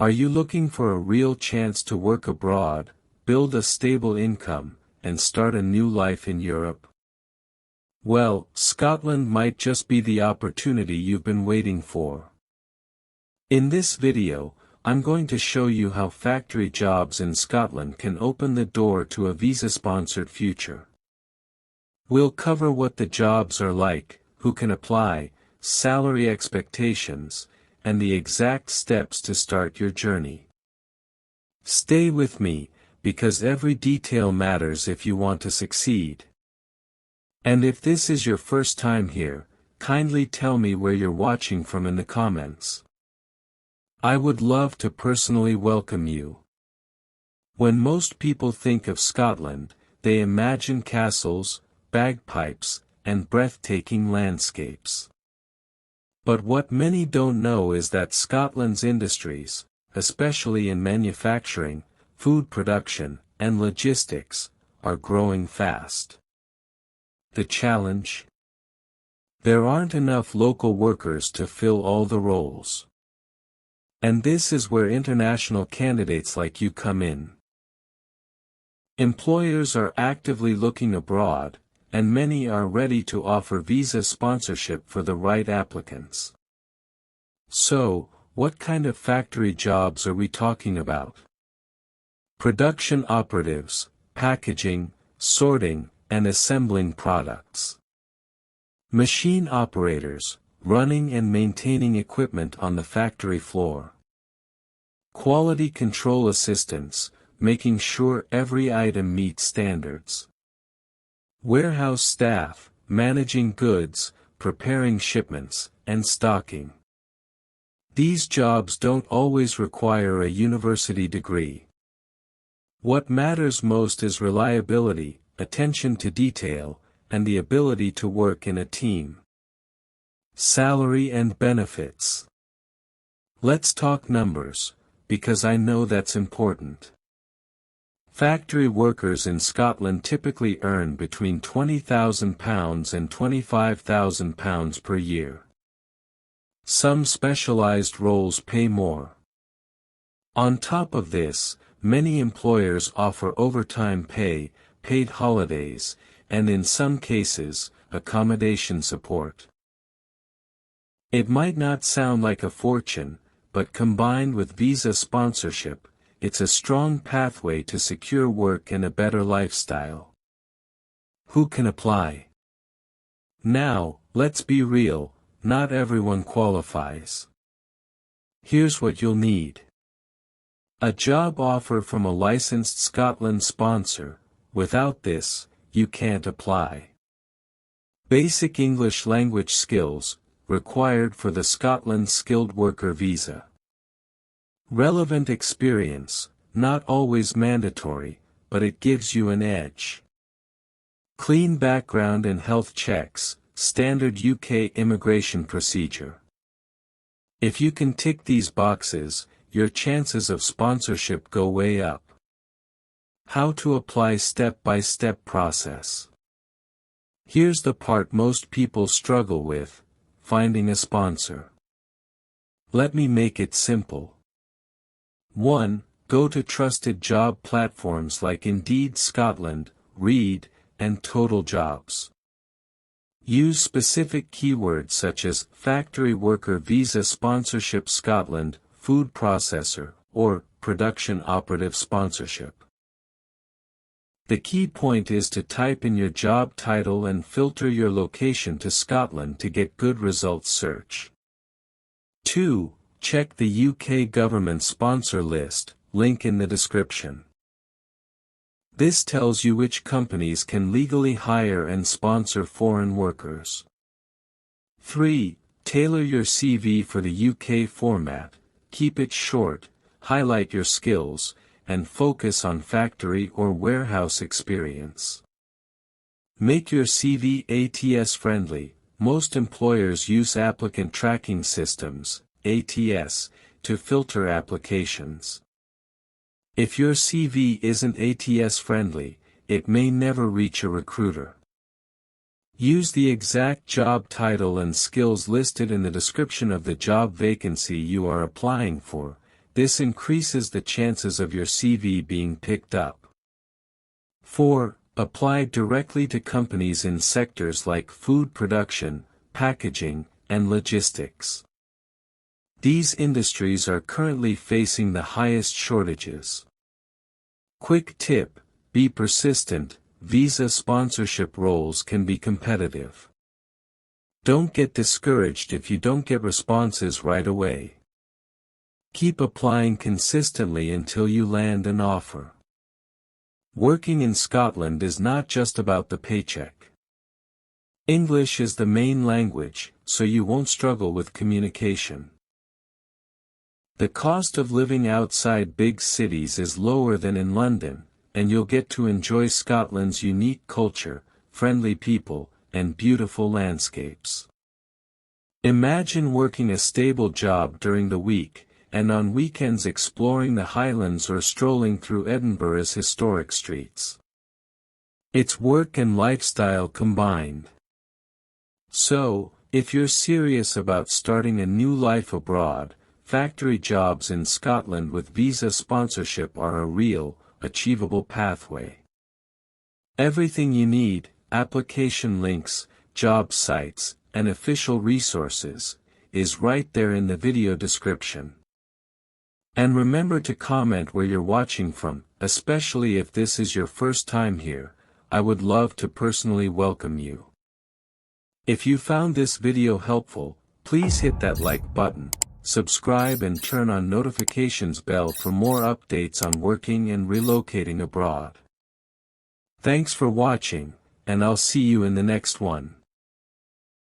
Are you looking for a real chance to work abroad, build a stable income, and start a new life in Europe? Well, Scotland might just be the opportunity you've been waiting for. In this video, I'm going to show you how factory jobs in Scotland can open the door to a visa-sponsored future. We'll cover what the jobs are like, who can apply, salary expectations, and the exact steps to start your journey. Stay with me, because every detail matters if you want to succeed. And if this is your first time here, kindly tell me where you're watching from in the comments. I would love to personally welcome you. When most people think of Scotland, they imagine castles, bagpipes, and breathtaking landscapes. But what many don't know is that Scotland's industries, especially in manufacturing, food production, and logistics, are growing fast. The challenge? There aren't enough local workers to fill all the roles. And this is where international candidates like you come in. Employers are actively looking abroad, and many are ready to offer visa sponsorship for the right applicants. So, what kind of factory jobs are we talking about? Production operatives, packaging, sorting, and assembling products. Machine operators, running and maintaining equipment on the factory floor. Quality control assistants, making sure every item meets standards. Warehouse staff, managing goods, preparing shipments, and stocking. These jobs don't always require a university degree. What matters most is reliability, attention to detail, and the ability to work in a team. Salary and benefits. Let's talk numbers, because I know that's important. Factory workers in Scotland typically earn between £20,000 and £25,000 per year. Some specialized roles pay more. On top of this, many employers offer overtime pay, paid holidays, and in some cases, accommodation support. It might not sound like a fortune, but combined with visa sponsorship, it's a strong pathway to secure work and a better lifestyle. Who can apply? Now, let's be real, not everyone qualifies. Here's what you'll need. A job offer from a licensed Scotland sponsor. Without this, you can't apply. Basic English language skills, required for the Scotland Skilled Worker Visa. Relevant experience, not always mandatory, but it gives you an edge. Clean background and health checks, standard UK immigration procedure. If you can tick these boxes, your chances of sponsorship go way up. How to apply step-by-step process. Here's the part most people struggle with: finding a sponsor. Let me make it simple. 1. Go to trusted job platforms like Indeed Scotland, Reed, and Total Jobs. Use specific keywords such as Factory Worker Visa Sponsorship Scotland, Food Processor, or Production Operative Sponsorship. The key point is to type in your job title and filter your location to Scotland to get good results search. 2. Check the UK government sponsor list, link in the description. This tells you which companies can legally hire and sponsor foreign workers. 3. Tailor your CV for the UK format, keep it short, highlight your skills, and focus on factory or warehouse experience. Make your CV ATS friendly. Most employers use applicant tracking systems, ATS, to filter applications. If your CV isn't ATS friendly, it may never reach a recruiter. Use the exact job title and skills listed in the description of the job vacancy you are applying for, This increases the chances of your CV being picked up. 4. Apply directly to companies in sectors like food production, packaging, and logistics. These industries are currently facing the highest shortages. Quick tip: be persistent. Visa sponsorship roles can be competitive. Don't get discouraged if you don't get responses right away. Keep applying consistently until you land an offer. Working in Scotland is not just about the paycheck. English is the main language, so you won't struggle with communication. The cost of living outside big cities is lower than in London, and you'll get to enjoy Scotland's unique culture, friendly people, and beautiful landscapes. Imagine working a stable job during the week, and on weekends exploring the Highlands or strolling through Edinburgh's historic streets. It's work and lifestyle combined. So, if you're serious about starting a new life abroad, factory jobs in Scotland with visa sponsorship are a real, achievable pathway. Everything you need, application links, job sites, and official resources, is right there in the video description. And remember to comment where you're watching from, especially if this is your first time here. I would love to personally welcome you. If you found this video helpful, please hit that like button, subscribe and turn on notifications bell for more updates on working and relocating abroad. Thanks for watching, and I'll see you in the next one.